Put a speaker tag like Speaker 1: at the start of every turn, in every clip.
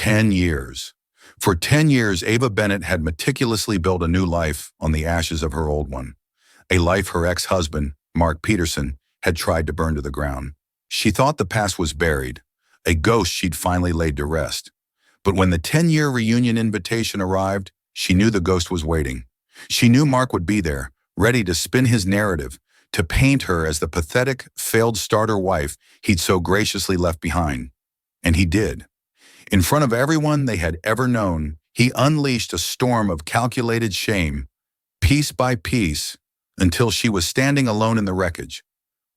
Speaker 1: 10 years. For 10 years, Ava Bennett had meticulously built a new life on the ashes of her old one, a life her ex-husband, Mark Peterson, had tried to burn to the ground. She thought the past was buried, a ghost she'd finally laid to rest. But when the 10-year reunion invitation arrived, she knew the ghost was waiting. She knew Mark would be there, ready to spin his narrative, to paint her as the pathetic, failed starter wife he'd so graciously left behind. And he did. In front of everyone they had ever known, he unleashed a storm of calculated shame, piece by piece, until she was standing alone in the wreckage.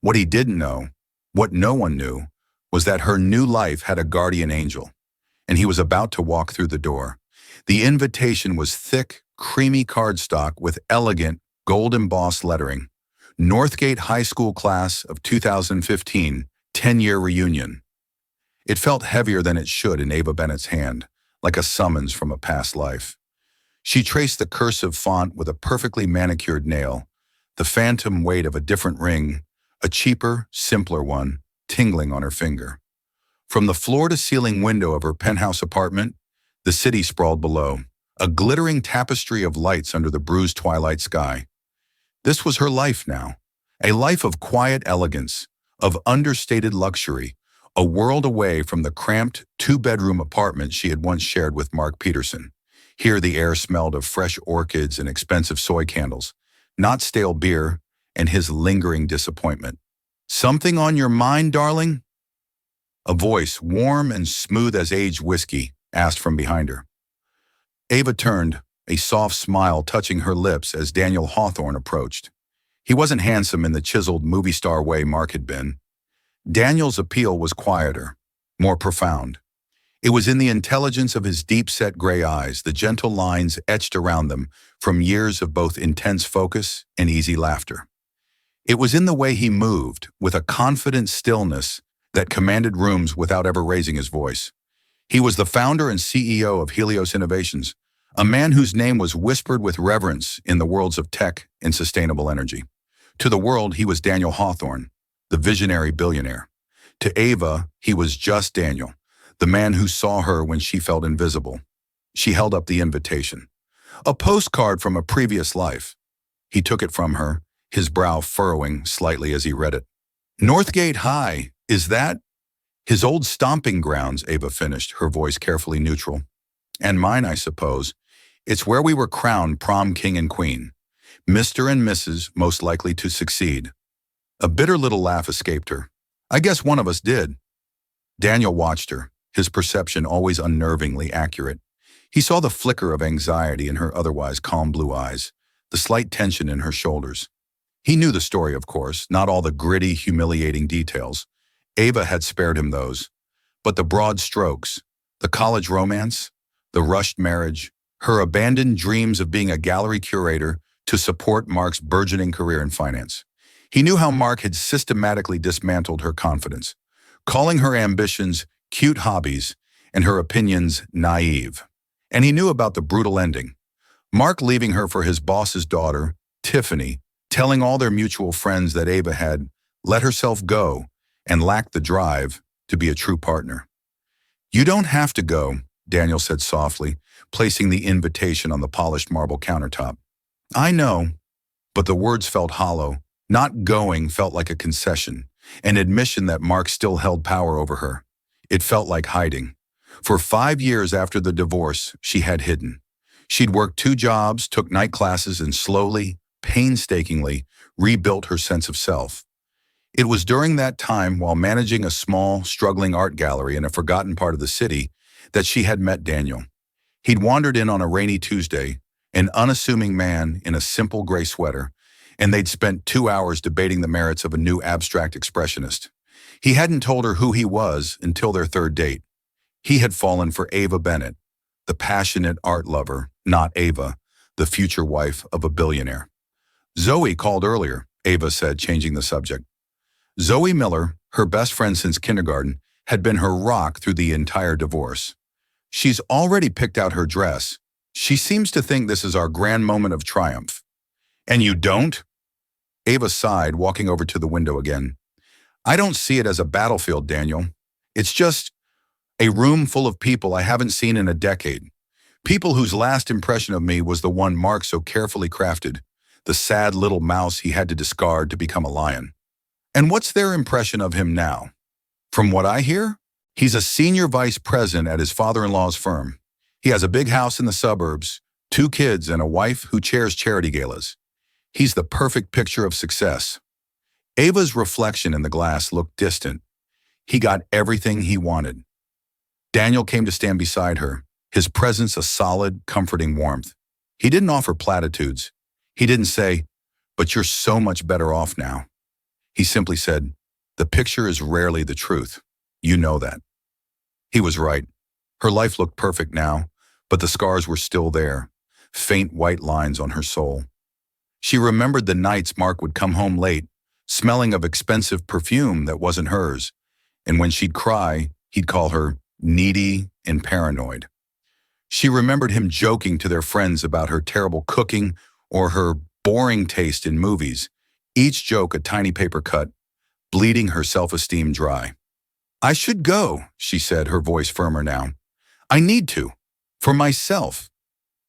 Speaker 1: What he didn't know, what no one knew, was that her new life had a guardian angel, and he was about to walk through the door. The invitation was thick, creamy cardstock with elegant, gold-embossed lettering. Northgate High School Class of 2015, 10-year reunion. It felt heavier than it should in Ava Bennett's hand, like a summons from a past life. She traced the cursive font with a perfectly manicured nail, the phantom weight of a different ring, a cheaper, simpler one, tingling on her finger. From the floor-to-ceiling window of her penthouse apartment, the city sprawled below, a glittering tapestry of lights under the bruised twilight sky. This was her life now, a life of quiet elegance, of understated luxury, a world away from the cramped, two-bedroom apartment she had once shared with Mark Peterson. Here the air smelled of fresh orchids and expensive soy candles, not stale beer, and his lingering disappointment. "Something on your mind, darling?" A voice, warm and smooth as aged whiskey, asked from behind her. Ava turned, a soft smile touching her lips as Daniel Hawthorne approached. He wasn't handsome in the chiseled movie star way Mark had been. Daniel's appeal was quieter, more profound. It was in the intelligence of his deep-set gray eyes, the gentle lines etched around them from years of both intense focus and easy laughter. It was in the way he moved, with a confident stillness that commanded rooms without ever raising his voice. He was the founder and CEO of Helios Innovations, a man whose name was whispered with reverence in the worlds of tech and sustainable energy. To the world, he was Daniel Hawthorne, the visionary billionaire. To Ava, he was just Daniel, the man who saw her when she felt invisible. She held up the invitation. A postcard from a previous life. He took it from her, his brow furrowing slightly as he read it. "Northgate High, is that?" "His old stomping grounds," Ava finished, her voice carefully neutral. "And mine, I suppose. It's where we were crowned prom king and queen. Mr. and Mrs. most likely to succeed." A bitter little laugh escaped her. "I guess one of us did." Daniel watched her, his perception always unnervingly accurate. He saw the flicker of anxiety in her otherwise calm blue eyes, the slight tension in her shoulders. He knew the story, of course, not all the gritty, humiliating details. Ava had spared him those. But the broad strokes, the college romance, the rushed marriage, her abandoned dreams of being a gallery curator to support Mark's burgeoning career in finance. He knew how Mark had systematically dismantled her confidence, calling her ambitions cute hobbies and her opinions naive. And he knew about the brutal ending. Mark leaving her for his boss's daughter, Tiffany, telling all their mutual friends that Ava had let herself go and lacked the drive to be a true partner. "You don't have to go," Daniel said softly, placing the invitation on the polished marble countertop. "I know," but the words felt hollow. Not going felt like a concession, an admission that Mark still held power over her. It felt like hiding. For 5 years after the divorce, she had hidden. She'd worked 2 jobs, took night classes, and slowly, painstakingly, rebuilt her sense of self. It was during that time, while managing a small, struggling art gallery in a forgotten part of the city, that she had met Daniel. He'd wandered in on a rainy Tuesday, an unassuming man in a simple gray sweater, and they'd spent 2 hours debating the merits of a new abstract expressionist. He hadn't told her who he was until their 3rd date. He had fallen for Ava Bennett, the passionate art lover, not Ava, the future wife of a billionaire. "Zoe called earlier," Ava said, changing the subject. Zoe Miller, her best friend since kindergarten, had been her rock through the entire divorce. "She's already picked out her dress. She seems to think this is our grand moment of triumph." "And you don't?" Ava sighed, walking over to the window again. "I don't see it as a battlefield, Daniel. It's just, A room full of people I haven't seen in a decade. People whose last impression of me was the one Mark so carefully crafted, the sad little mouse he had to discard to become a lion. And what's their impression of him now? From what I hear, he's a senior vice president at his father-in-law's firm. He has a big house in the suburbs, 2 kids, and a wife who chairs charity galas. He's the perfect picture of success. Ava's reflection in the glass looked distant. He got everything he wanted. Daniel came to stand beside her, his presence a solid, comforting warmth. He didn't offer platitudes. He didn't say, "But you're so much better off now." He simply said, "The picture is rarely the truth. You know that." He was right. Her life looked perfect now, but the scars were still there, faint white lines on her soul. She remembered the nights Mark would come home late, smelling of expensive perfume that wasn't hers, and when she'd cry, he'd call her needy and paranoid. She remembered him joking to their friends about her terrible cooking or her boring taste in movies, each joke a tiny paper cut, bleeding her self-esteem dry. "I should go," she said, her voice firmer now. "I need to. For myself.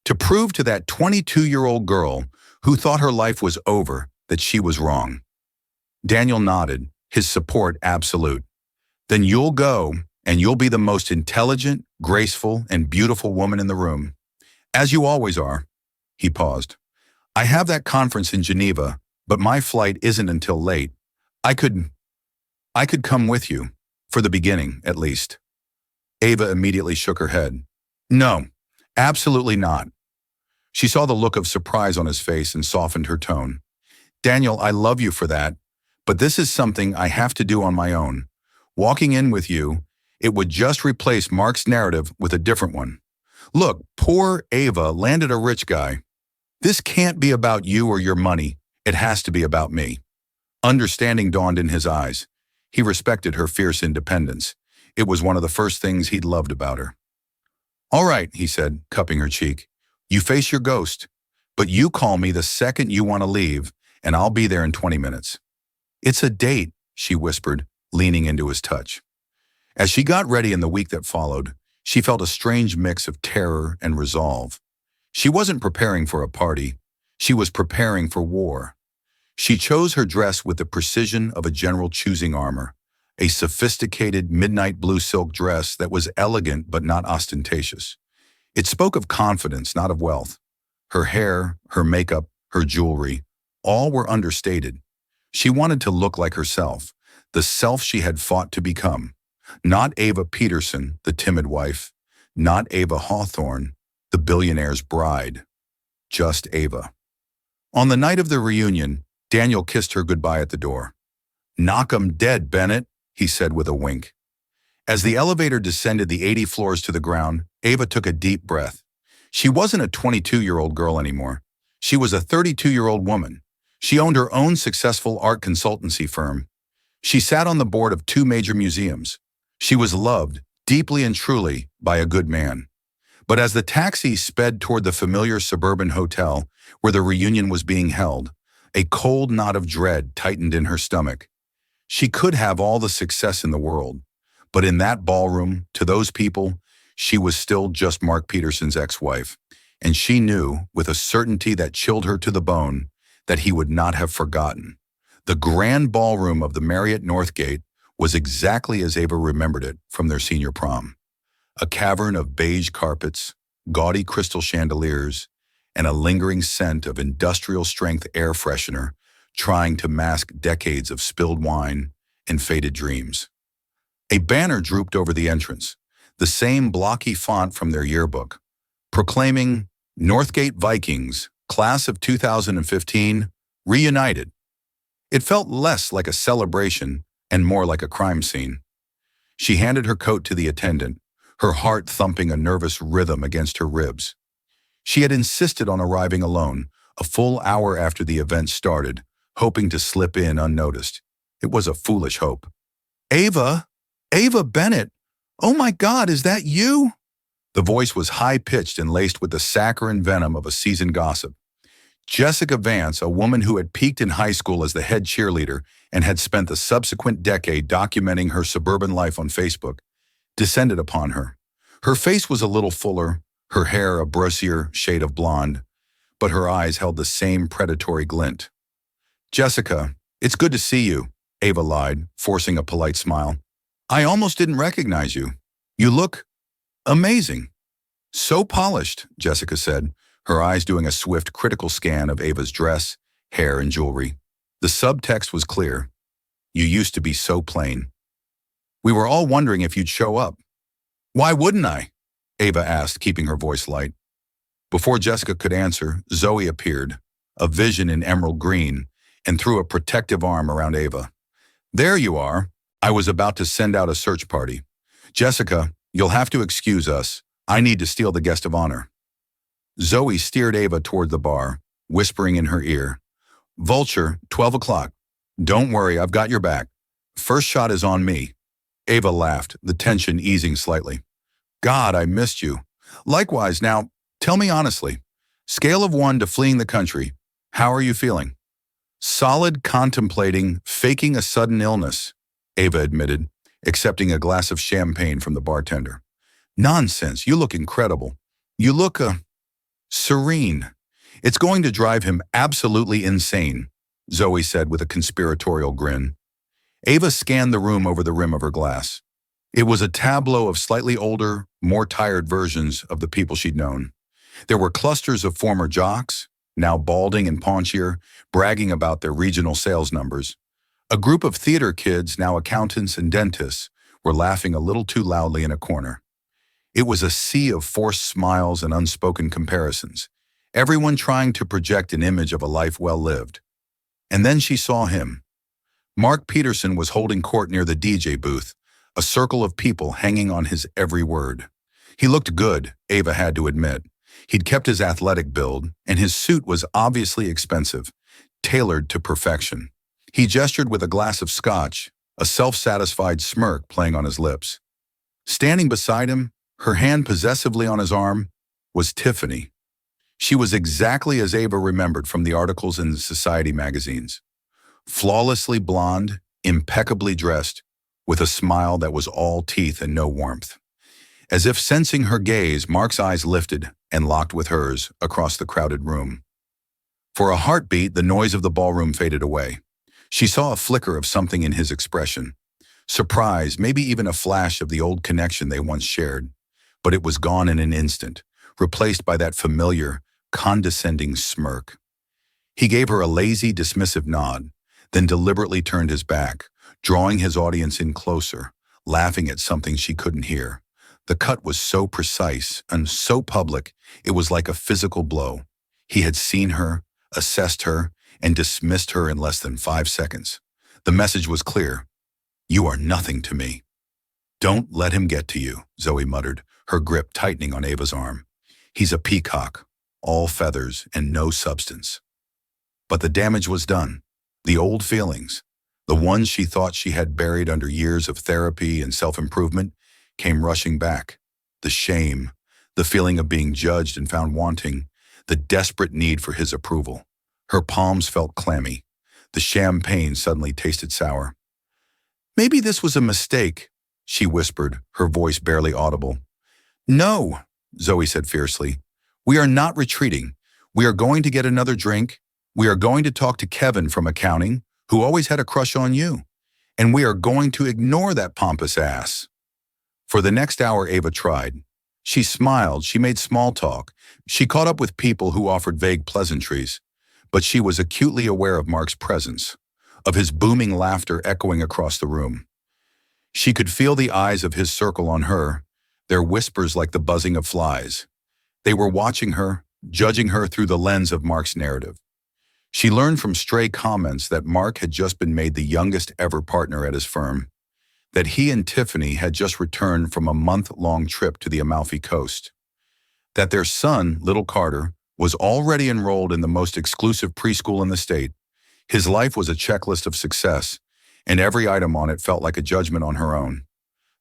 Speaker 1: To prove to that 22-year-old girl who thought her life was over that she was wrong." Daniel nodded, his support absolute. "Then you'll go, and you'll be the most intelligent, graceful, and beautiful woman in the room. As you always are." He paused. "I have that conference in Geneva, but my flight isn't until late. I could come with you, for the beginning, at least." Ava immediately shook her head. "No, absolutely not." She saw the look of surprise on his face and softened her tone. "Daniel, I love you for that, but this is something I have to do on my own. Walking in with you, it would just replace Mark's narrative with a different one. Look, poor Ava landed a rich guy. This can't be about you or your money. It has to be about me." Understanding dawned in his eyes. He respected her fierce independence. It was one of the first things he'd loved about her. "All right," he said, cupping her cheek. "You face your ghost, but you call me the second you want to leave, and I'll be there in 20 minutes. "It's a date," she whispered, leaning into his touch. As she got ready in the week that followed, she felt a strange mix of terror and resolve. She wasn't preparing for a party. She was preparing for war. She chose her dress with the precision of a general choosing armor, a sophisticated midnight blue silk dress that was elegant but not ostentatious. It spoke of confidence, not of wealth. Her hair, her makeup, her jewelry, all were understated. She wanted to look like herself, the self she had fought to become. Not Ava Peterson, the timid wife. Not Ava Hawthorne, the billionaire's bride. Just Ava. On the night of the reunion, Daniel kissed her goodbye at the door. "Knock 'em dead, Bennett," he said with a wink. As the elevator descended the 80 floors to the ground, Ava took a deep breath. She wasn't a 22-year-old girl anymore. She was a 32-year-old woman. She owned her own successful art consultancy firm. She sat on the board of 2 major museums. She was loved, deeply and truly, by a good man. But as the taxi sped toward the familiar suburban hotel where the reunion was being held, a cold knot of dread tightened in her stomach. She could have all the success in the world, but in that ballroom, to those people, she was still just Mark Peterson's ex-wife, and she knew, with a certainty that chilled her to the bone, that he would not have forgotten. The grand ballroom of the Marriott Northgate was exactly as Ava remembered it from their senior prom. A cavern of beige carpets, gaudy crystal chandeliers, and a lingering scent of industrial-strength air freshener trying to mask decades of spilled wine and faded dreams. A banner drooped over the entrance, the same blocky font from their yearbook, proclaiming Northgate Vikings, class of 2015, reunited. It felt less like a celebration and more like a crime scene. She handed her coat to the attendant, her heart thumping a nervous rhythm against her ribs. She had insisted on arriving alone, a full hour after the event started, hoping to slip in unnoticed. It was a foolish hope. "Ava? Ava Bennett? Oh my God, is that you?" The voice was high-pitched and laced with the saccharine venom of a seasoned gossip. Jessica Vance, a woman who had peaked in high school as the head cheerleader and had spent the subsequent decade documenting her suburban life on Facebook, descended upon her. Her face was a little fuller, her hair a brosier shade of blonde, but her eyes held the same predatory glint. "Jessica, it's good to see you," Ava lied, forcing a polite smile. "I almost didn't recognize you. You look amazing." "So polished," Jessica said, her eyes doing a swift, critical scan of Ava's dress, hair, and jewelry. The subtext was clear. "You used to be so plain. We were all wondering if you'd show up." "Why wouldn't I?" Ava asked, keeping her voice light. Before Jessica could answer, Zoe appeared, a vision in emerald green, and threw a protective arm around Ava. "There you are. I was about to send out a search party. Jessica, you'll have to excuse us. I need to steal the guest of honor." Zoe steered Ava toward the bar, whispering in her ear, "Vulture, 12 o'clock. Don't worry, I've got your back. First shot is on me." Ava laughed, the tension easing slightly. "God, I missed you. Likewise, now, tell me honestly, scale of 1 to fleeing the country, how are you feeling?" "Solid, contemplating, faking a sudden illness," Ava admitted, accepting a glass of champagne from the bartender. "Nonsense, you look incredible. You look, serene. It's going to drive him absolutely insane," Zoe said with a conspiratorial grin. Ava scanned the room over the rim of her glass. It was a tableau of slightly older, more tired versions of the people she'd known. There were clusters of former jocks, now balding and paunchier, bragging about their regional sales numbers. A group of theater kids, now accountants and dentists, were laughing a little too loudly in a corner. It was a sea of forced smiles and unspoken comparisons, everyone trying to project an image of a life well lived. And then she saw him. Mark Peterson was holding court near the DJ booth, a circle of people hanging on his every word. He looked good, Ava had to admit. He'd kept his athletic build, and his suit was obviously expensive, tailored to perfection. He gestured with a glass of scotch, a self-satisfied smirk playing on his lips. Standing beside him, her hand possessively on his arm, was Tiffany. She was exactly as Ava remembered from the articles in the society magazines. Flawlessly blonde, impeccably dressed, with a smile that was all teeth and no warmth. As if sensing her gaze, Mark's eyes lifted and locked with hers across the crowded room. For a heartbeat, the noise of the ballroom faded away. She saw a flicker of something in his expression. Surprise, maybe even a flash of the old connection they once shared. But it was gone in an instant, replaced by that familiar, condescending smirk. He gave her a lazy, dismissive nod, then deliberately turned his back, drawing his audience in closer, laughing at something she couldn't hear. The cut was so precise and so public, it was like a physical blow. He had seen her, assessed her, and dismissed her in less than 5 seconds. The message was clear. "You are nothing to me." "Don't let him get to you," Zoe muttered, her grip tightening on Ava's arm. "He's a peacock, all feathers and no substance." But the damage was done. The old feelings, the ones she thought she had buried under years of therapy and self-improvement, came rushing back. The shame, the feeling of being judged and found wanting, the desperate need for his approval. Her palms felt clammy. The champagne suddenly tasted sour. "Maybe this was a mistake," she whispered, her voice barely audible. "No," Zoe said fiercely. "We are not retreating. We are going to get another drink. We are going to talk to Kevin from accounting, who always had a crush on you. And we are going to ignore that pompous ass." For the next hour, Ava tried. She smiled, she made small talk, she caught up with people who offered vague pleasantries. But she was acutely aware of Mark's presence, of his booming laughter echoing across the room. She could feel the eyes of his circle on her, their whispers like the buzzing of flies. They were watching her, judging her through the lens of Mark's narrative. She learned from stray comments that Mark had just been made the youngest ever partner at his firm, that he and Tiffany had just returned from a month-long trip to the Amalfi Coast, that their son, little Carter, was already enrolled in the most exclusive preschool in the state. His life was a checklist of success, and every item on it felt like a judgment on her own.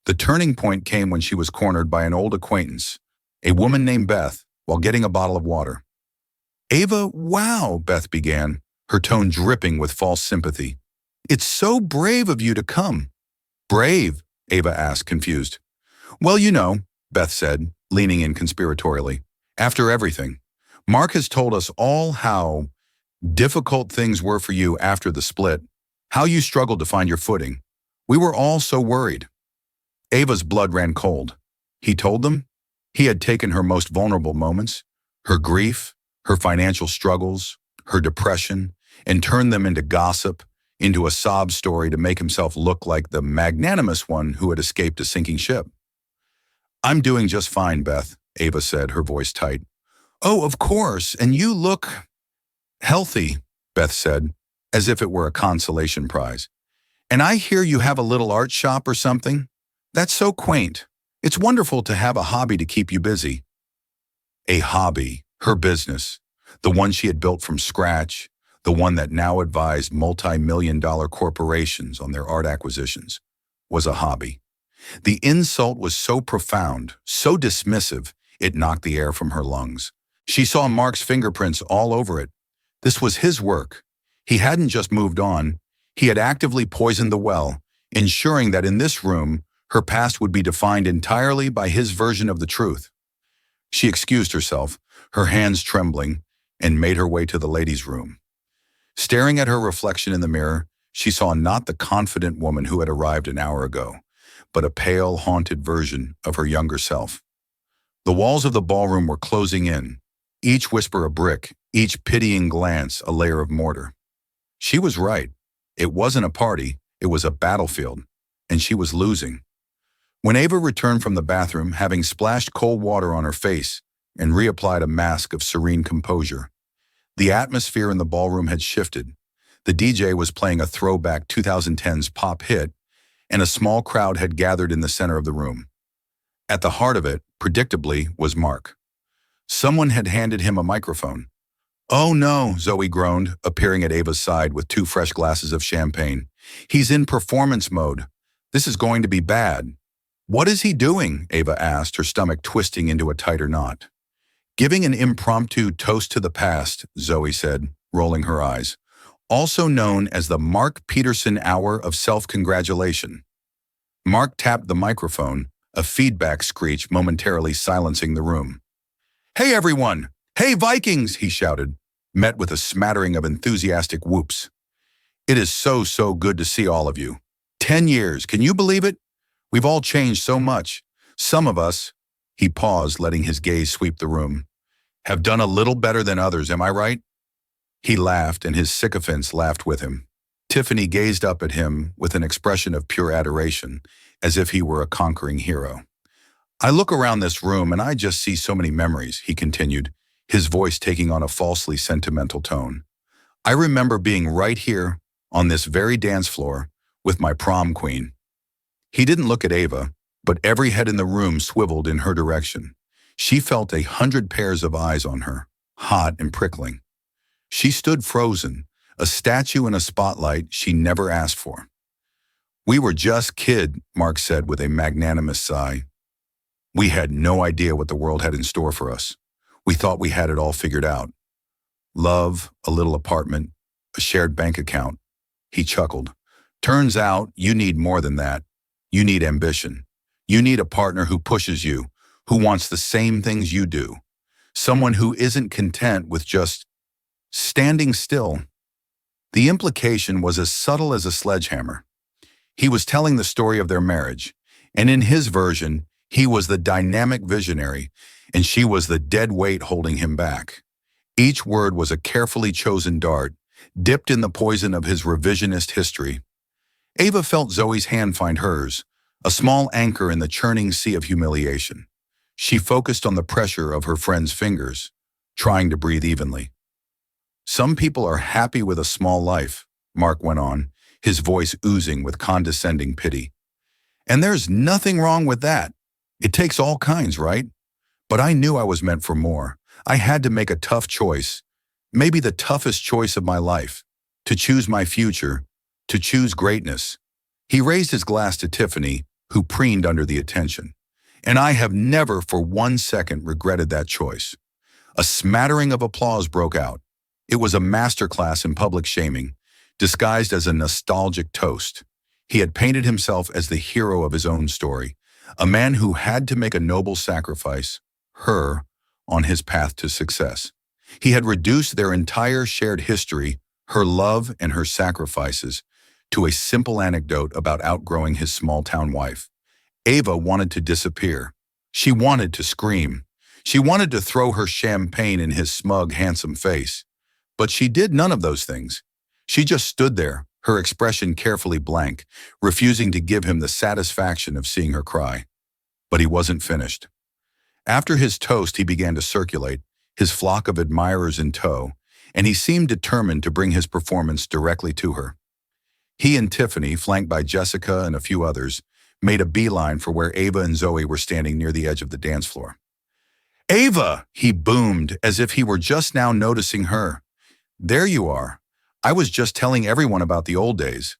Speaker 1: The turning point came when she was cornered by an old acquaintance, a woman named Beth, while getting a bottle of water. "Ava, wow," Beth began, her tone dripping with false sympathy. "It's so brave of you to come." "Brave?" Ava asked, confused. Well, Beth said, leaning in conspiratorially. After everything, Mark has told us all how difficult things were for you after the split, how you struggled to find your footing. We were all so worried. Ava's blood ran cold. He told them he had taken her most vulnerable moments, her grief, her financial struggles, her depression, and turned them into gossip, into a sob story to make himself look like the magnanimous one who had escaped a sinking ship. I'm doing just fine, Beth, Ava said, her voice tight. Oh, of course, and you look healthy, Beth said, as if it were a consolation prize. And I hear you have a little art shop or something? That's so quaint. It's wonderful to have a hobby to keep you busy. A hobby, her business, the one she had built from scratch, the one that now advised multi-million-dollar corporations on their art acquisitions, was a hobby. The insult was so profound, so dismissive, it knocked the air from her lungs. She saw Mark's fingerprints all over it. This was his work. He hadn't just moved on. He had actively poisoned the well, ensuring that in this room, her past would be defined entirely by his version of the truth. She excused herself, her hands trembling, and made her way to the ladies' room. Staring at her reflection in the mirror, she saw not the confident woman who had arrived an hour ago, but a pale, haunted version of her younger self. The walls of the ballroom were closing in, each whisper a brick, each pitying glance a layer of mortar. She was right. It wasn't a party, it was a battlefield, and she was losing. When Ava returned from the bathroom, having splashed cold water on her face and reapplied a mask of serene composure, the atmosphere in the ballroom had shifted. The DJ was playing a throwback 2010s pop hit, and a small crowd had gathered in the center of the room. At the heart of it, predictably, was Mark. Someone had handed him a microphone. Oh no, Zoe groaned, appearing at Ava's side with 2 fresh glasses of champagne. He's in performance mode. This is going to be bad. What is he doing? Ava asked, her stomach twisting into a tighter knot. Giving an impromptu toast to the past, Zoe said, rolling her eyes. Also known as the Mark Peterson Hour of Self-Congratulation. Mark tapped the microphone, a feedback screech momentarily silencing the room. Hey everyone! Hey Vikings! He shouted, met with a smattering of enthusiastic whoops. It is so good to see all of you. 10 years, can you believe it? We've all changed so much. Some of us, he paused, letting his gaze sweep the room, have done a little better than others, am I right? He laughed, and his sycophants laughed with him. Tiffany gazed up at him with an expression of pure adoration, as if he were a conquering hero. I look around this room and I just see so many memories, he continued, his voice taking on a falsely sentimental tone. I remember being right here, on this very dance floor, with my prom queen. He didn't look at Ava, but every head in the room swiveled in her direction. She felt 100 pairs of eyes on her, hot and prickling. She stood frozen, a statue in a spotlight she never asked for. We were just kid, Mark said with a magnanimous sigh. We had no idea what the world had in store for us. We thought we had it all figured out. Love, a little apartment, a shared bank account. He chuckled. Turns out you need more than that. You need ambition. You need a partner who pushes you, who wants the same things you do. Someone who isn't content with just standing still. The implication was as subtle as a sledgehammer. He was telling the story of their marriage, and in his version, he was the dynamic visionary, and she was the dead weight holding him back. Each word was a carefully chosen dart, dipped in the poison of his revisionist history. Ava felt Zoe's hand find hers, a small anchor in the churning sea of humiliation. She focused on the pressure of her friend's fingers, trying to breathe evenly. Some people are happy with a small life, Mark went on, his voice oozing with condescending pity. And there's nothing wrong with that. It takes all kinds, right? But I knew I was meant for more. I had to make a tough choice, maybe the toughest choice of my life, to choose my future, to choose greatness. He raised his glass to Tiffany, who preened under the attention. And I have never for 1 second regretted that choice. A smattering of applause broke out. It was a masterclass in public shaming, disguised as a nostalgic toast. He had painted himself as the hero of his own story, A man who had to make a noble sacrifice, her, on his path to success. He had reduced their entire shared history, her love and her sacrifices, to a simple anecdote about outgrowing his small-town wife. Ava wanted to disappear. She wanted to scream. She wanted to throw her champagne in his smug, handsome face. But she did none of those things. She just stood there, her expression carefully blank, refusing to give him the satisfaction of seeing her cry. But he wasn't finished. After his toast, he began to circulate, his flock of admirers in tow, and he seemed determined to bring his performance directly to her. He and Tiffany, flanked by Jessica and a few others, made a beeline for where Ava and Zoe were standing near the edge of the dance floor. "Ava!" he boomed, as if he were just now noticing her. "There you are. I was just telling everyone about the old days."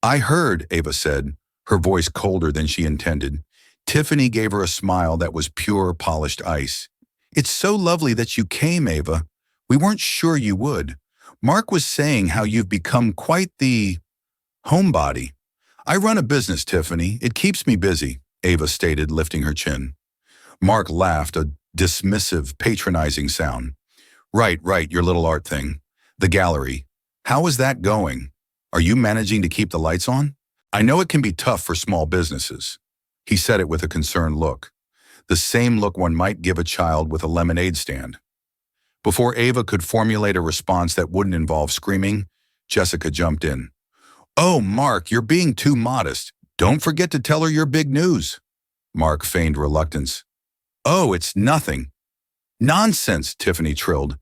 Speaker 1: "I heard," Ava said, her voice colder than she intended. Tiffany gave her a smile that was pure, polished ice. "It's so lovely that you came, Ava. We weren't sure you would. Mark was saying how you've become quite the homebody." "I run a business, Tiffany. It keeps me busy," Ava stated, lifting her chin. Mark laughed, a dismissive, patronizing sound. Right, your little art thing. The gallery. How is that going? Are you managing to keep the lights on? I know it can be tough for small businesses." He said it with a concerned look, the same look one might give a child with a lemonade stand. Before Ava could formulate a response that wouldn't involve screaming, Jessica jumped in. "Oh, Mark, you're being too modest. Don't forget to tell her your big news." Mark feigned reluctance. "Oh, it's nothing." "Nonsense," Tiffany trilled.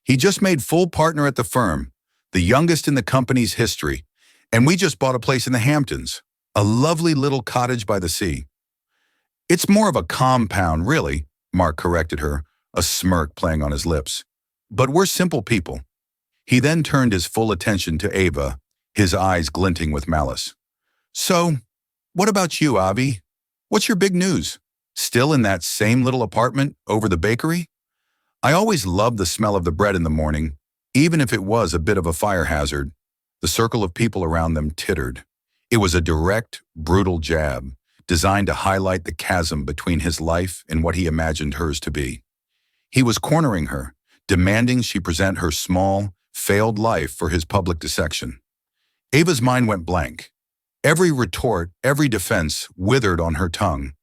Speaker 1: "He just made full partner at the firm, the youngest in the company's history, and we just bought a place in the Hamptons, a lovely little cottage by the sea." "It's more of a compound, really," Mark corrected her, a smirk playing on his lips. "But we're simple people." He then turned his full attention to Ava, his eyes glinting with malice. "So, what about you, Avi? What's your big news? Still in that same little apartment over the bakery? I always loved the smell of the bread in the morning, even if it was a bit of a fire hazard." The circle of people around them tittered. It was a direct, brutal jab, designed to highlight the chasm between his life and what he imagined hers to be. He was cornering her, demanding she present her small, failed life for his public dissection. Ava's mind went blank. Every retort, every defense withered on her tongue.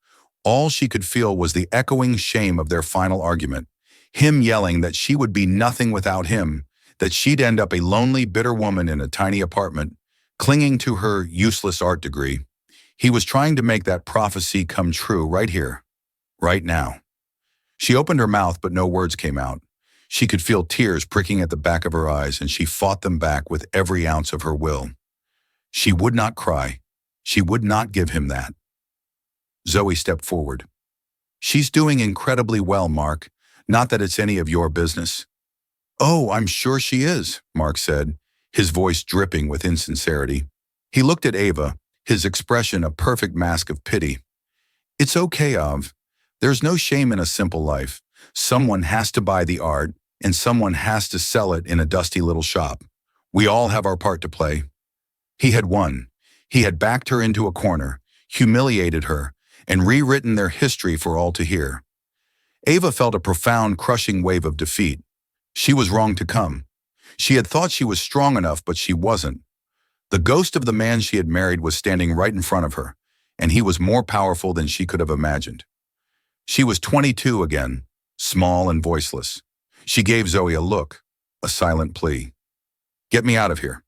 Speaker 1: All she could feel was the echoing shame of their final argument, him yelling that she would be nothing without him, that she'd end up a lonely, bitter woman in a tiny apartment, clinging to her useless art degree. He was trying to make that prophecy come true right here, right now. She opened her mouth, but no words came out. She could feel tears pricking at the back of her eyes, and she fought them back with every ounce of her will. She would not cry. She would not give him that. Zoe stepped forward. "She's doing incredibly well, Mark. Not that it's any of your business." "Oh, I'm sure she is," Mark said, his voice dripping with insincerity. He looked at Ava, his expression a perfect mask of pity. "It's okay, Av. There's no shame in a simple life. Someone has to buy the art, and someone has to sell it in a dusty little shop. We all have our part to play." He had won. He had backed her into a corner, humiliated her, and rewritten their history for all to hear. Ava felt a profound, crushing wave of defeat. She was wrong to come. She had thought she was strong enough, but she wasn't. The ghost of the man she had married was standing right in front of her, and he was more powerful than she could have imagined. She was 22 again, small and voiceless. She gave Zoe a look, a silent plea. "Get me out of here."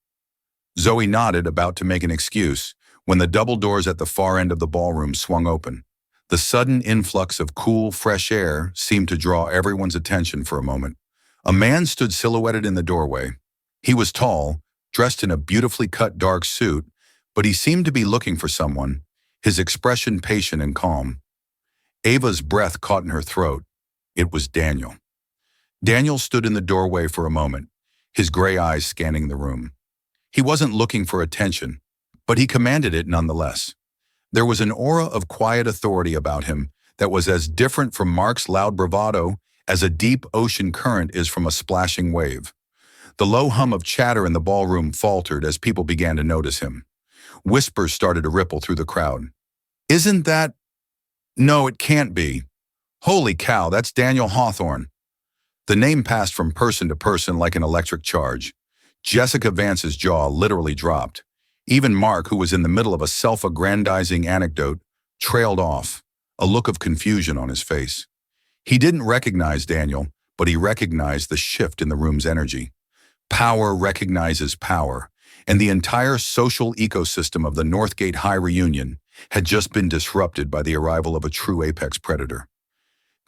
Speaker 1: Zoe nodded, about to make an excuse, when the double doors at the far end of the ballroom swung open. The sudden influx of cool, fresh air seemed to draw everyone's attention for a moment. A man stood silhouetted in the doorway. He was tall, dressed in a beautifully cut dark suit, but he seemed to be looking for someone, his expression patient and calm. Ava's breath caught in her throat. It was Daniel. Daniel stood in the doorway for a moment, his gray eyes scanning the room. He wasn't looking for attention, but he commanded it nonetheless. There was an aura of quiet authority about him that was as different from Mark's loud bravado as a deep ocean current is from a splashing wave. The low hum of chatter in the ballroom faltered as people began to notice him. Whispers started to ripple through the crowd. "Isn't that No, it can't be. Holy cow, that's Daniel Hawthorne. The name passed from person to person like an electric charge. Jessica Vance's jaw literally dropped. Even Mark, who was in the middle of a self-aggrandizing anecdote, trailed off, a look of confusion on his face. He didn't recognize Daniel, but he recognized the shift in the room's energy. Power recognizes power, and the entire social ecosystem of the Northgate High reunion had just been disrupted by the arrival of a true apex predator.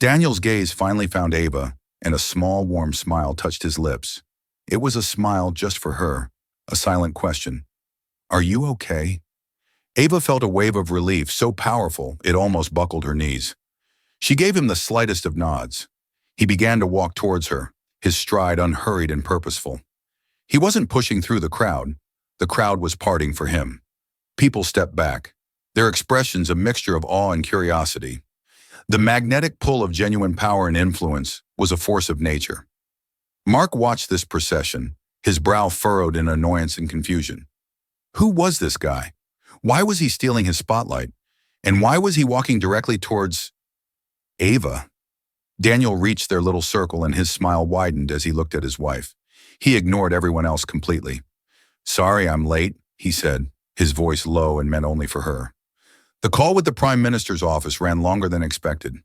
Speaker 1: Daniel's gaze finally found Ava, and a small, warm smile touched his lips. It was a smile just for her, a silent question. Are you okay? Ava felt a wave of relief so powerful it almost buckled her knees. She gave him the slightest of nods. He began to walk towards her, his stride unhurried and purposeful. He wasn't pushing through the crowd. The crowd was parting for him. People stepped back, their expressions a mixture of awe and curiosity. The magnetic pull of genuine power and influence was a force of nature. Mark watched this procession, his brow furrowed in annoyance and confusion. Who was this guy? Why was he stealing his spotlight? And why was he walking directly towards Ava? Daniel reached their little circle and his smile widened as he looked at his wife. He ignored everyone else completely. Sorry I'm late, he said, his voice low and meant only for her. The call with the Prime Minister's office ran longer than expected.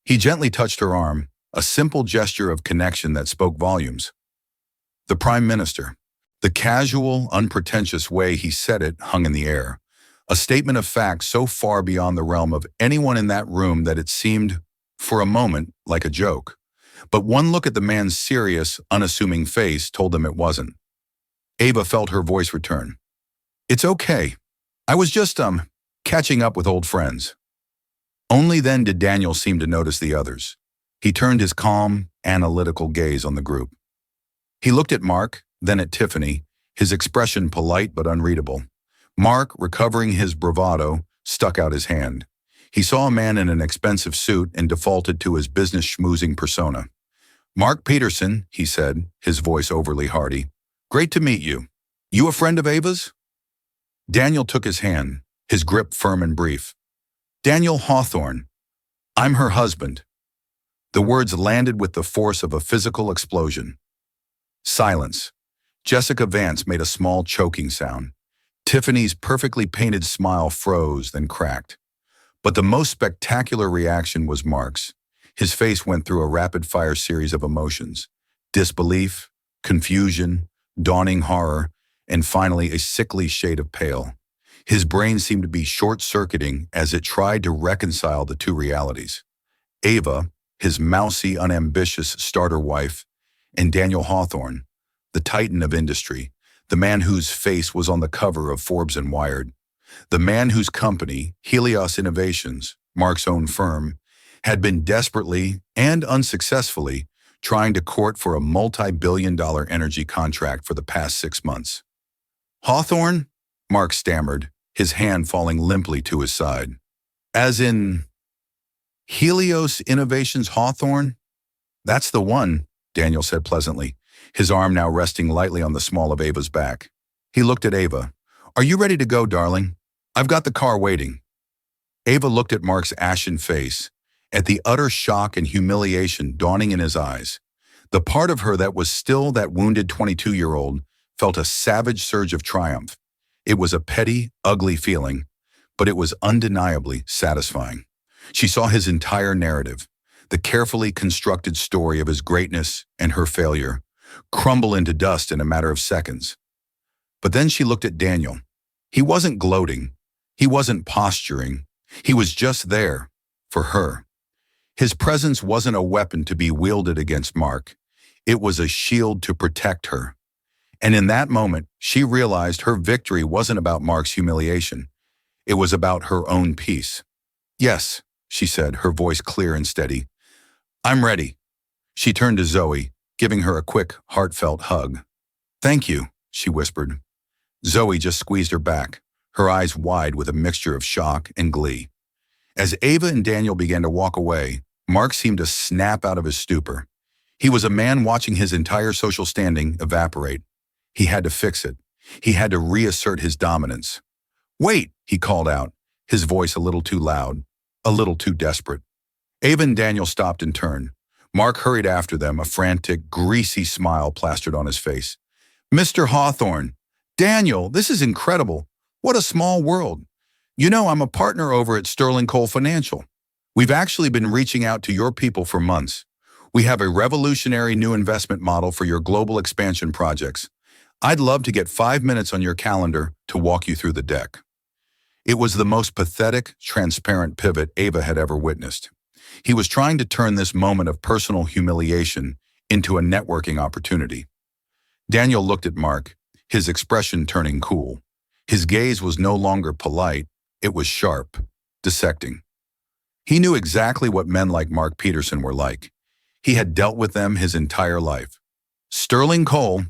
Speaker 1: He gently touched her arm, a simple gesture of connection that spoke volumes. The Prime Minister. The casual, unpretentious way he said it hung in the air, a statement of fact so far beyond the realm of anyone in that room that it seemed, for a moment, like a joke. But one look at the man's serious, unassuming face told them it wasn't. Ava felt her voice return. It's okay. I was just, catching up with old friends. Only then did Daniel seem to notice the others. He turned his calm, analytical gaze on the group. He looked at Mark, then at Tiffany, his expression polite but unreadable. Mark, recovering his bravado, stuck out his hand. He saw a man in an expensive suit and defaulted to his business schmoozing persona. Mark Peterson, he said, his voice overly hearty. Great to meet you. You a friend of Ava's? Daniel took his hand, his grip firm and brief. Daniel Hawthorne. I'm her husband. The words landed with the force of a physical explosion. Silence. Jessica Vance made a small choking sound. Tiffany's perfectly painted smile froze, then cracked. But the most spectacular reaction was Mark's. His face went through a rapid-fire series of emotions. Disbelief, confusion, dawning horror, and finally a sickly shade of pale. His brain seemed to be short-circuiting as it tried to reconcile the two realities. Ava, his mousy, unambitious starter wife, and Daniel Hawthorne, the titan of industry, the man whose face was on the cover of Forbes and Wired, the man whose company, Helios Innovations, Mark's own firm, had been desperately and unsuccessfully trying to court for a multi-billion-dollar energy contract for the past 6 months. Hawthorne? Mark stammered, his hand falling limply to his side. As in, Helios Innovations Hawthorne? That's the one, Daniel said pleasantly, his arm now resting lightly on the small of Ava's back. He looked at Ava. Are you ready to go, darling? I've got the car waiting. Ava looked at Mark's ashen face, at the utter shock and humiliation dawning in his eyes. The part of her that was still that wounded 22-year-old felt a savage surge of triumph. It was a petty, ugly feeling, but it was undeniably satisfying. She saw his entire narrative, the carefully constructed story of his greatness and her failure, crumble into dust in a matter of seconds. But then she looked at Daniel. He wasn't gloating. He wasn't posturing. He was just there, for her. His presence wasn't a weapon to be wielded against Mark. It was a shield to protect her. And in that moment, she realized her victory wasn't about Mark's humiliation. It was about her own peace. Yes, she said, her voice clear and steady. I'm ready. She turned to Zoe, giving her a quick, heartfelt hug. Thank you, she whispered. Zoe just squeezed her back, her eyes wide with a mixture of shock and glee. As Ava and Daniel began to walk away, Mark seemed to snap out of his stupor. He was a man watching his entire social standing evaporate. He had to fix it. He had to reassert his dominance. Wait, he called out, his voice a little too loud. A little too desperate. Ava and Daniel stopped and turned. Mark hurried after them, a frantic, greasy smile plastered on his face. Mr. Hawthorne, Daniel, this is incredible. What a small world. You know, I'm a partner over at Sterling Cole Financial. We've actually been reaching out to your people for months. We have a revolutionary new investment model for your global expansion projects. I'd love to get 5 minutes on your calendar to walk you through the deck. It was the most pathetic, transparent pivot Ava had ever witnessed. He was trying to turn this moment of personal humiliation into a networking opportunity. Daniel looked at Mark, his expression turning cool. His gaze was no longer polite, it was sharp, dissecting. He knew exactly what men like Mark Peterson were like. He had dealt with them his entire life. Sterling Cole,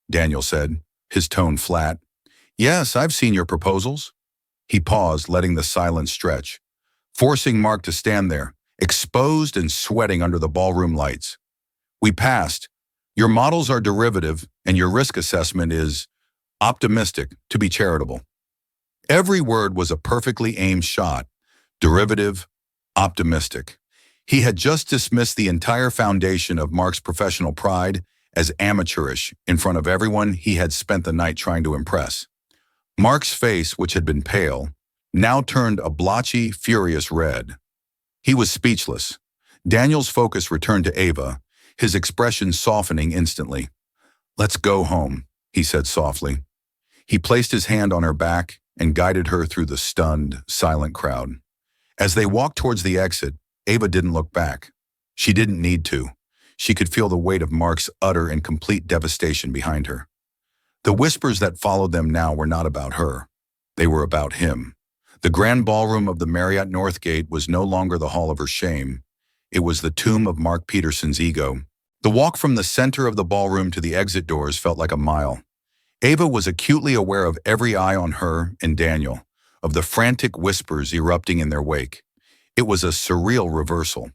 Speaker 1: Daniel said, his tone flat. Yes, I've seen your proposals. He paused, letting the silence stretch, forcing Mark to stand there, exposed and sweating under the ballroom lights. We passed. Your models are derivative, and your risk assessment is optimistic, to be charitable. Every word was a perfectly aimed shot. Derivative, optimistic. He had just dismissed the entire foundation of Mark's professional pride as amateurish in front of everyone he had spent the night trying to impress. Mark's face, which had been pale, now turned a blotchy, furious red. He was speechless. Daniel's focus returned to Ava, his expression softening instantly. Let's go home, he said softly. He placed his hand on her back and guided her through the stunned, silent crowd. As they walked towards the exit, Ava didn't look back. She didn't need to. She could feel the weight of Mark's utter and complete devastation behind her. The whispers that followed them now were not about her. They were about him. The grand ballroom of the Marriott Northgate was no longer the hall of her shame. It was the tomb of Mark Peterson's ego. The walk from the center of the ballroom to the exit doors felt like a mile. Ava was acutely aware of every eye on her and Daniel, of the frantic whispers erupting in their wake. It was a surreal reversal.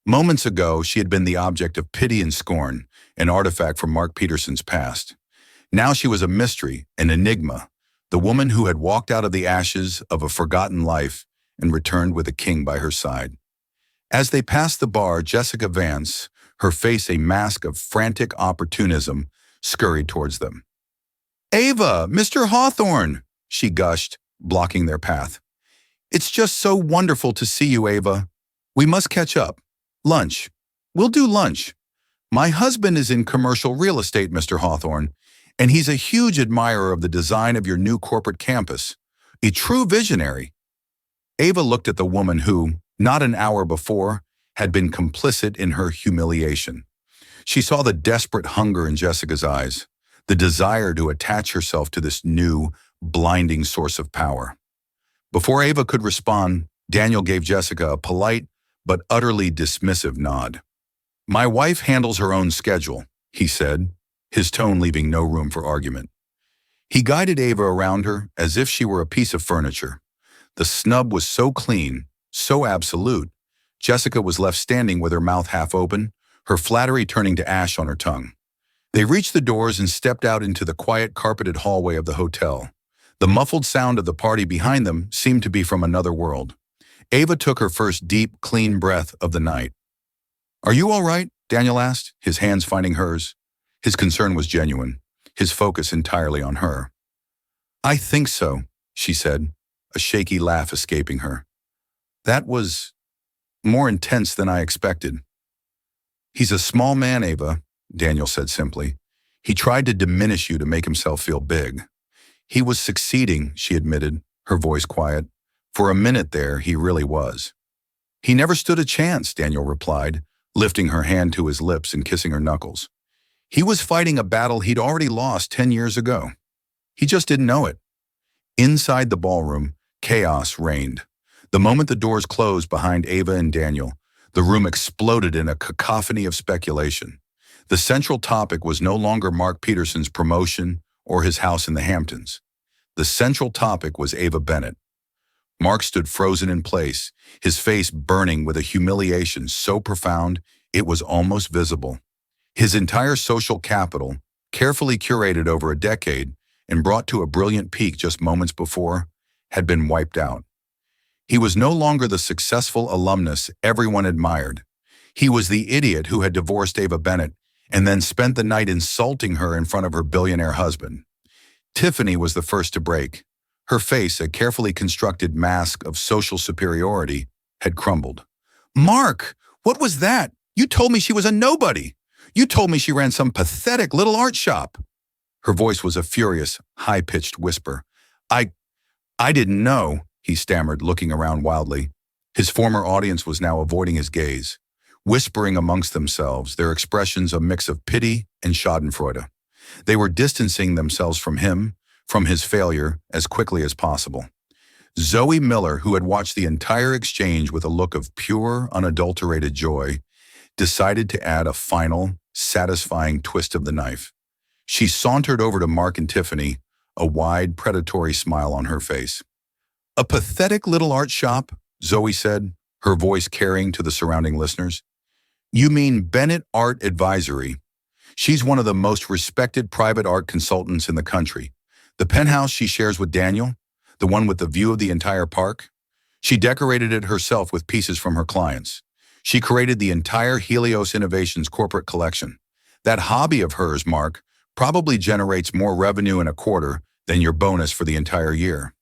Speaker 1: Moments ago, she had been the object of pity and scorn, an artifact from Mark Peterson's past. Now she was a mystery, an enigma, the woman who had walked out of the ashes of a forgotten life and returned with a king by her side. As they passed the bar, Jessica Vance, her face a mask of frantic opportunism, scurried towards them. Ava, Mr. Hawthorne, she gushed, blocking their path. It's just so wonderful to see you, Ava. We must catch up. Lunch. We'll do lunch. My husband is in commercial real estate, Mr. Hawthorne, and he's a huge admirer of the design of your new corporate campus. A true visionary. Ava looked at the woman who, not an hour before, had been complicit in her humiliation. She saw the desperate hunger in Jessica's eyes, the desire to attach herself to this new, blinding source of power. Before Ava could respond, Daniel gave Jessica a polite but utterly dismissive nod. My wife handles her own schedule, he said, his tone leaving no room for argument. He guided Ava around her as if she were a piece of furniture. The snub was so clean, so absolute, Jessica was left standing with her mouth half open, her flattery turning to ash on her tongue. They reached the doors and stepped out into the quiet carpeted hallway of the hotel. The muffled sound of the party behind them seemed to be from another world. Ava took her first deep, clean breath of the night. Are you all right? Daniel asked, his hands finding hers. His concern was genuine, his focus entirely on her. I think so, she said, a shaky laugh escaping her. That was more intense than I expected. He's a small man, Ava, Daniel said simply. He tried to diminish you to make himself feel big. He was succeeding, she admitted, her voice quiet. For a minute there, he really was. He never stood a chance, Daniel replied, lifting her hand to his lips and kissing her knuckles. He was fighting a battle he'd already lost 10 years ago. He just didn't know it. Inside the ballroom, chaos reigned. The moment the doors closed behind Ava and Daniel, the room exploded in a cacophony of speculation. The central topic was no longer Mark Peterson's promotion or his house in the Hamptons. The central topic was Ava Bennett. Mark stood frozen in place, his face burning with a humiliation so profound it was almost visible. His entire social capital, carefully curated over a decade and brought to a brilliant peak just moments before, had been wiped out. He was no longer the successful alumnus everyone admired. He was the idiot who had divorced Ava Bennett and then spent the night insulting her in front of her billionaire husband. Tiffany was the first to break. Her face, a carefully constructed mask of social superiority, had crumbled. "Mark, what was that? You told me she was a nobody. You told me she ran some pathetic little art shop." Her voice was a furious, high-pitched whisper. I didn't know," he stammered, looking around wildly. His former audience was now avoiding his gaze, whispering amongst themselves, their expressions a mix of pity and schadenfreude. They were distancing themselves from him, from his failure, as quickly as possible. Zoe Miller, who had watched the entire exchange with a look of pure, unadulterated joy, decided to add a final, satisfying twist of the knife. She sauntered over to Mark and Tiffany, a wide, predatory smile on her face. "A pathetic little art shop," Zoe said, her voice carrying to the surrounding listeners. "You mean Bennett Art Advisory. She's one of the most respected private art consultants in the country. The penthouse she shares with Daniel, the one with the view of the entire park, she decorated it herself with pieces from her clients. She created the entire Helios Innovations corporate collection. That hobby of hers, Mark, probably generates more revenue in a quarter than your bonus for the entire year."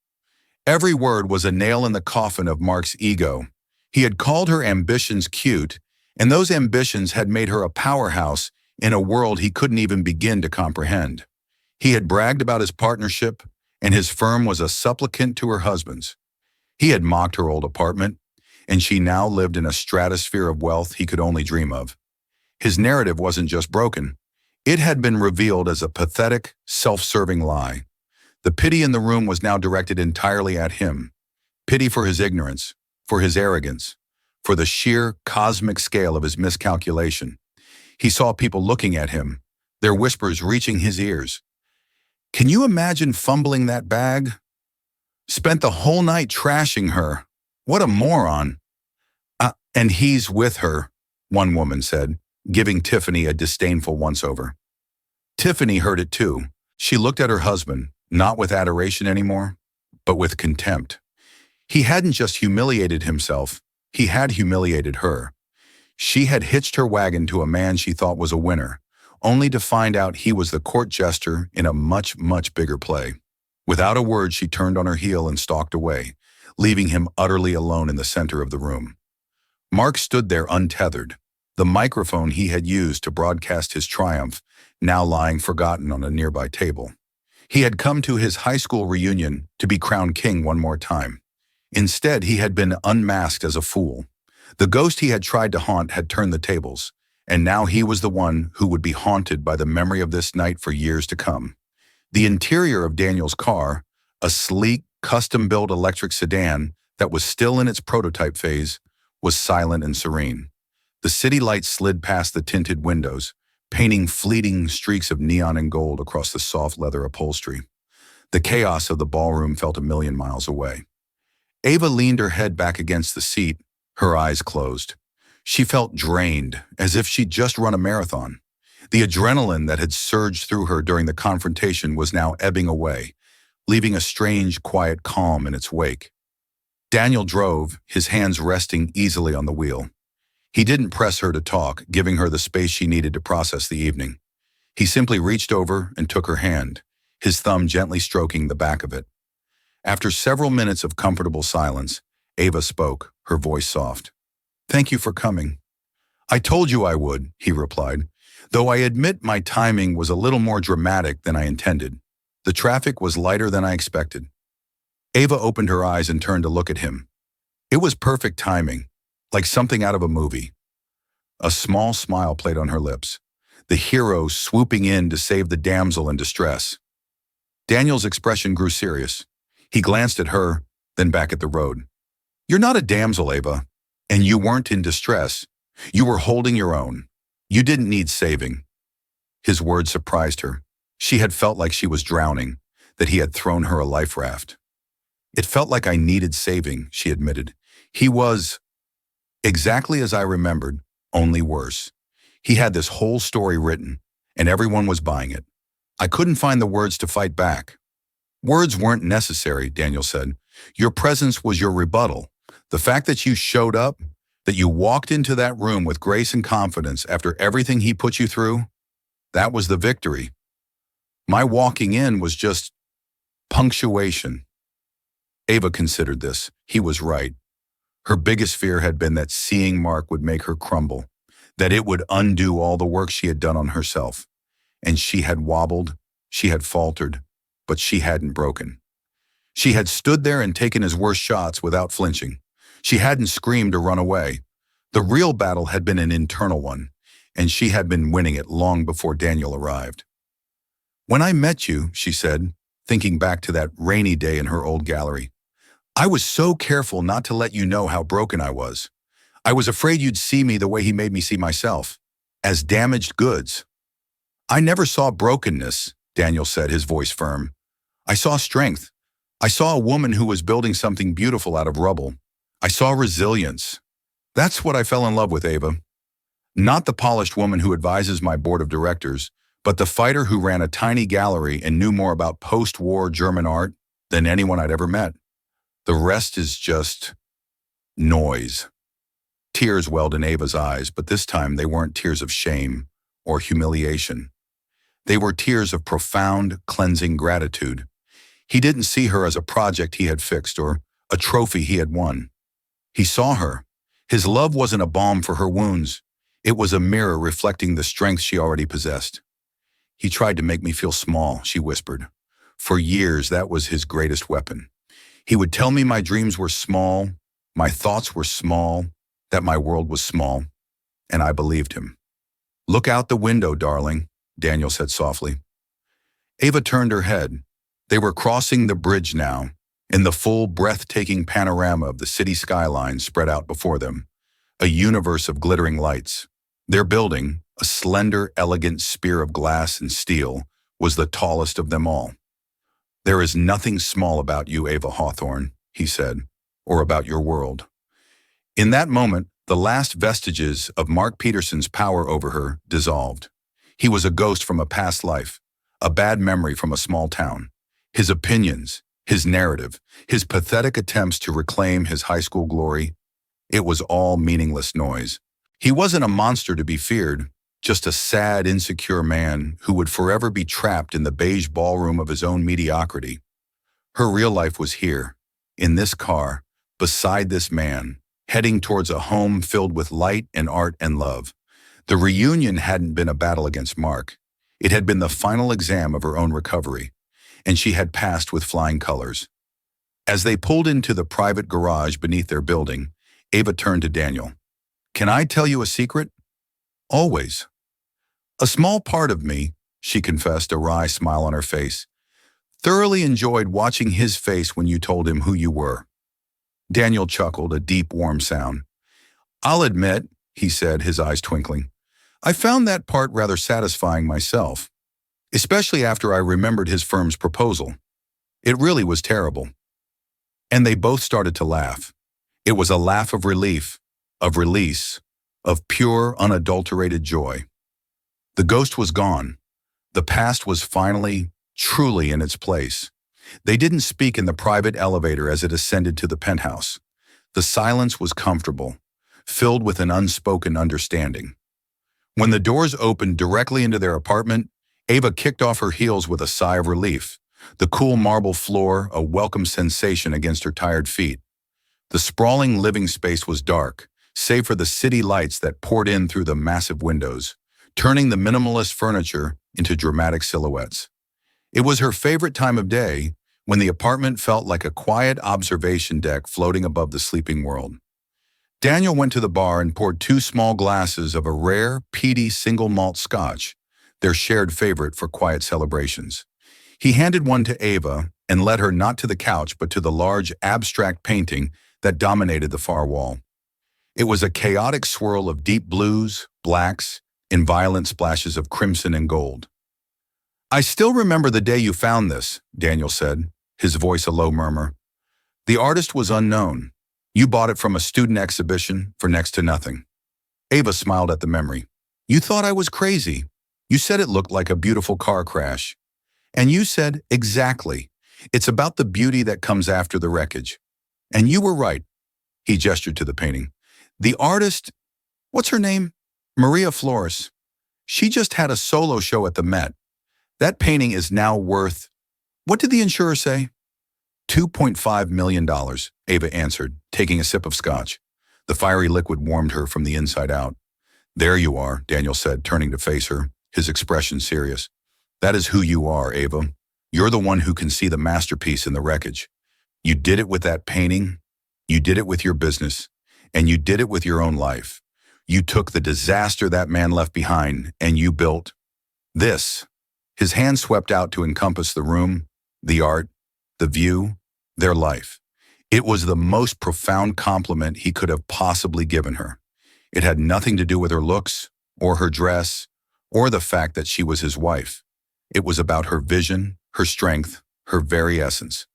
Speaker 1: Every word was a nail in the coffin of Mark's ego. He had called her ambitions cute, and those ambitions had made her a powerhouse in a world he couldn't even begin to comprehend. He had bragged about his partnership, and his firm was a supplicant to her husband's. He had mocked her old apartment, and she now lived in a stratosphere of wealth he could only dream of. His narrative wasn't just broken. It had been revealed as a pathetic, self-serving lie. The pity in the room was now directed entirely at him. Pity for his ignorance, for his arrogance, for the sheer cosmic scale of his miscalculation. He saw people looking at him, their whispers reaching his ears. "Can you imagine fumbling that bag? Spent the whole night trashing her. What a moron." And he's with her," one woman said, giving Tiffany a disdainful once-over. Tiffany heard it too. She looked at her husband, not with adoration anymore, but with contempt. He hadn't just humiliated himself, he had humiliated her. She had hitched her wagon to a man she thought was a winner, only to find out he was the court jester in a much, much bigger play. Without a word, she turned on her heel and stalked away, leaving him utterly alone in the center of the room. Mark stood there untethered, the microphone he had used to broadcast his triumph now lying forgotten on a nearby table. He had come to his high school reunion to be crowned king one more time. Instead, he had been unmasked as a fool. The ghost he had tried to haunt had turned the tables, and now he was the one who would be haunted by the memory of this night for years to come. The interior of Daniel's car, a sleek, custom-built electric sedan that was still in its prototype phase, was silent and serene. The city lights slid past the tinted windows, painting fleeting streaks of neon and gold across the soft leather upholstery. The chaos of the ballroom felt a million miles away. Ava leaned her head back against the seat, her eyes closed. She felt drained, as if she'd just run a marathon. The adrenaline that had surged through her during the confrontation was now ebbing away, leaving a strange, quiet calm in its wake. Daniel drove, his hands resting easily on the wheel. He didn't press her to talk, giving her the space she needed to process the evening. He simply reached over and took her hand, his thumb gently stroking the back of it. After several minutes of comfortable silence, Ava spoke, her voice soft. "Thank you for coming." "I told you I would," he replied, "though I admit my timing was a little more dramatic than I intended. The traffic was lighter than I expected." Ava opened her eyes and turned to look at him. It was perfect timing, like something out of a movie. A small smile played on her lips, the hero swooping in to save the damsel in distress. Daniel's expression grew serious. He glanced at her, then back at the road. "You're not a damsel, Ava, and you weren't in distress. You were holding your own. You didn't need saving." His words surprised her. She had felt like she was drowning, that he had thrown her a life raft. "It felt like I needed saving," she admitted. "He was exactly as I remembered, only worse. He had this whole story written, and everyone was buying it. I couldn't find the words to fight back." "Words weren't necessary," Daniel said. "Your presence was your rebuttal. The fact that you showed up, that you walked into that room with grace and confidence after everything he put you through, that was the victory. My walking in was just punctuation. Ava considered this. He was right. Her biggest fear had been that seeing Mark would make her crumble, that it would undo all the work she had done on herself. And she had wobbled, she had faltered, but she hadn't broken. She had stood there and taken his worst shots without flinching. She hadn't screamed or run away. The real battle had been an internal one, and she had been winning it long before Daniel arrived. "When I met you," she said, thinking back to that rainy day in her old gallery, "I was so careful not to let you know how broken I was. I was afraid you'd see me the way he made me see myself, as damaged goods." "I never saw brokenness," Daniel said, his voice firm. "I saw strength. I saw a woman who was building something beautiful out of rubble. I saw resilience. That's what I fell in love with, Ava. Not the polished woman who advises my board of directors, but the fighter who ran a tiny gallery and knew more about post-war German art than anyone I'd ever met. The rest is just noise." Tears welled in Ava's eyes, but this time they weren't tears of shame or humiliation. They were tears of profound, cleansing gratitude. He didn't see her as a project he had fixed or a trophy he had won. He saw her. His love wasn't a balm for her wounds. It was a mirror reflecting the strength she already possessed. "He tried to make me feel small," she whispered. "For years, that was his greatest weapon. He would tell me my dreams were small, my thoughts were small, that my world was small, and I believed him." "Look out the window, darling," Daniel said softly. Ava turned her head. They were crossing the bridge now, in the full, breathtaking panorama of the city skyline spread out before them, a universe of glittering lights. Their building, a slender, elegant spear of glass and steel, was the tallest of them all. "There is nothing small about you, Ava Hawthorne," he said, "or about your world." In that moment, the last vestiges of Mark Peterson's power over her dissolved. He was a ghost from a past life, a bad memory from a small town. His opinions, his narrative, his pathetic attempts to reclaim his high school glory, it was all meaningless noise. He wasn't a monster to be feared, just a sad, insecure man who would forever be trapped in the beige ballroom of his own mediocrity. Her real life was here, in this car, beside this man, heading towards a home filled with light and art and love. The reunion hadn't been a battle against Mark. It had been the final exam of her own recovery, and she had passed with flying colors. As they pulled into the private garage beneath their building, Ava turned to Daniel. "Can I tell you a secret?" "Always." "A small part of me," she confessed, a wry smile on her face, "thoroughly enjoyed watching his face when you told him who you were." Daniel chuckled, a deep, warm sound. "I'll admit," he said, his eyes twinkling, "I found that part rather satisfying myself, especially after I remembered his firm's proposal. It really was terrible." And they both started to laugh. It was a laugh of relief, of release, of pure, unadulterated joy. The ghost was gone. The past was finally, truly in its place. They didn't speak in the private elevator as it ascended to the penthouse. The silence was comfortable, filled with an unspoken understanding. When the doors opened directly into their apartment, Ava kicked off her heels with a sigh of relief. The cool marble floor, a welcome sensation against her tired feet. The sprawling living space was dark, save for the city lights that poured in through the massive windows, turning the minimalist furniture into dramatic silhouettes. It was her favorite time of day, when the apartment felt like a quiet observation deck floating above the sleeping world. Daniel went to the bar and poured 2 small glasses of a rare, peaty single malt scotch, their shared favorite for quiet celebrations. He handed one to Ava and led her not to the couch but to the large, abstract painting that dominated the far wall. It was a chaotic swirl of deep blues, blacks, and violent splashes of crimson and gold. "I still remember the day you found this," Daniel said, his voice a low murmur. "The artist was unknown. You bought it from a student exhibition for next to nothing." Ava smiled at the memory. "You thought I was crazy. You said it looked like a beautiful car crash. And you said, exactly, it's about the beauty that comes after the wreckage. And you were right. He gestured to the painting. The artist, what's her name? Maria Flores. She just had a solo show at the Met. That painting is now worth, what did the insurer say? $2.5 million, Ava answered, taking a sip of scotch. The fiery liquid warmed her from the inside out. There you are, Daniel said, turning to face her, his expression serious. That is who you are, Ava. You're the one who can see the masterpiece in the wreckage. You did it with that painting, you did it with your business, and you did it with your own life. You took the disaster that man left behind, and you built this. His hand swept out to encompass the room, the art, the view, their life. It was the most profound compliment he could have possibly given her. It had nothing to do with her looks, or her dress, or the fact that she was his wife. It was about her vision, her strength, her very essence.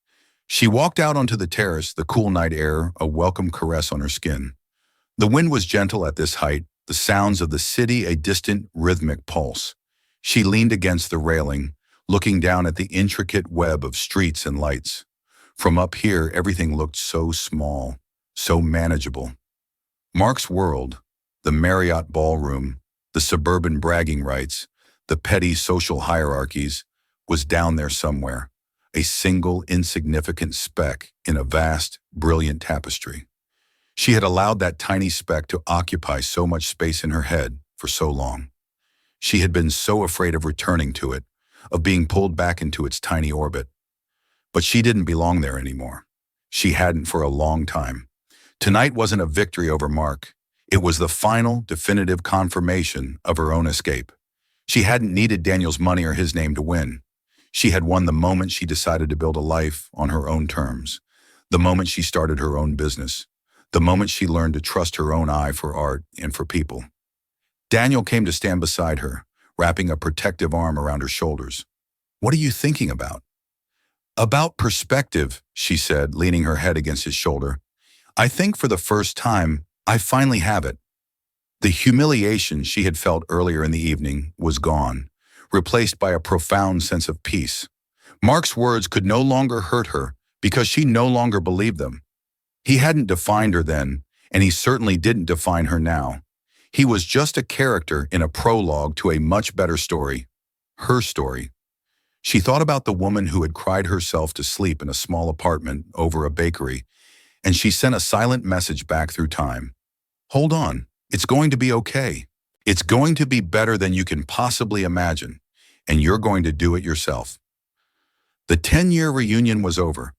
Speaker 1: She walked out onto the terrace, the cool night air a welcome caress on her skin. The wind was gentle at this height, the sounds of the city a distant, rhythmic pulse. She leaned against the railing, looking down at the intricate web of streets and lights. From up here, everything looked so small, so manageable. Mark's world, the Marriott ballroom, the suburban bragging rights, the petty social hierarchies, was down there somewhere, a single insignificant speck in a vast, brilliant tapestry. She had allowed that tiny speck to occupy so much space in her head for so long. She had been so afraid of returning to it, of being pulled back into its tiny orbit. But she didn't belong there anymore. She hadn't for a long time. Tonight wasn't a victory over Mark. It was the final, definitive confirmation of her own escape. She hadn't needed Daniel's money or his name to win. She had won the moment she decided to build a life on her own terms, the moment she started her own business, the moment she learned to trust her own eye for art and for people. Daniel came to stand beside her, wrapping a protective arm around her shoulders. "What are you thinking about?" "About perspective," she said, leaning her head against his shoulder. "I think for the first time, I finally have it." The humiliation she had felt earlier in the evening was gone, replaced by a profound sense of peace. Mark's words could no longer hurt her because she no longer believed them. He hadn't defined her then, and he certainly didn't define her now. He was just a character in a prologue to a much better story, her story. She thought about the woman who had cried herself to sleep in a small apartment over a bakery, and she sent a silent message back through time. Hold on, it's going to be okay. It's going to be better than you can possibly imagine, and you're going to do it yourself. The 10-year reunion was over.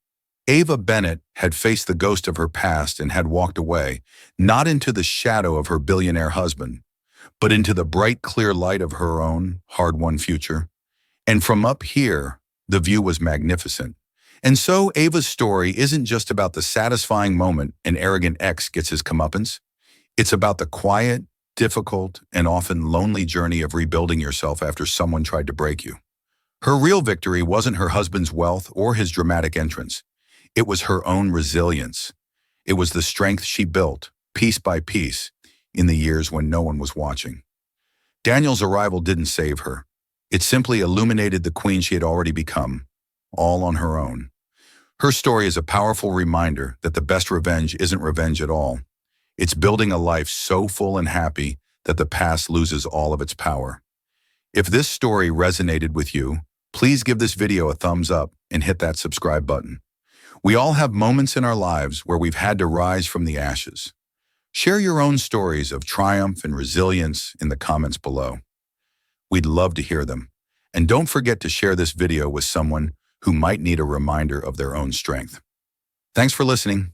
Speaker 1: Ava Bennett had faced the ghost of her past and had walked away, not into the shadow of her billionaire husband, but into the bright, clear light of her own hard-won future. And from up here, the view was magnificent. And so Ava's story isn't just about the satisfying moment an arrogant ex gets his comeuppance. It's about the quiet, difficult, and often lonely journey of rebuilding yourself after someone tried to break you. Her real victory wasn't her husband's wealth or his dramatic entrance. It was her own resilience. It was the strength she built, piece by piece, in the years when no one was watching. Daniel's arrival didn't save her. It simply illuminated the queen she had already become, all on her own. Her story is a powerful reminder that the best revenge isn't revenge at all. It's building a life so full and happy that the past loses all of its power. If this story resonated with you, please give this video a thumbs up and hit that subscribe button. We all have moments in our lives where we've had to rise from the ashes. Share your own stories of triumph and resilience in the comments below. We'd love to hear them. And don't forget to share this video with someone who might need a reminder of their own strength. Thanks for listening.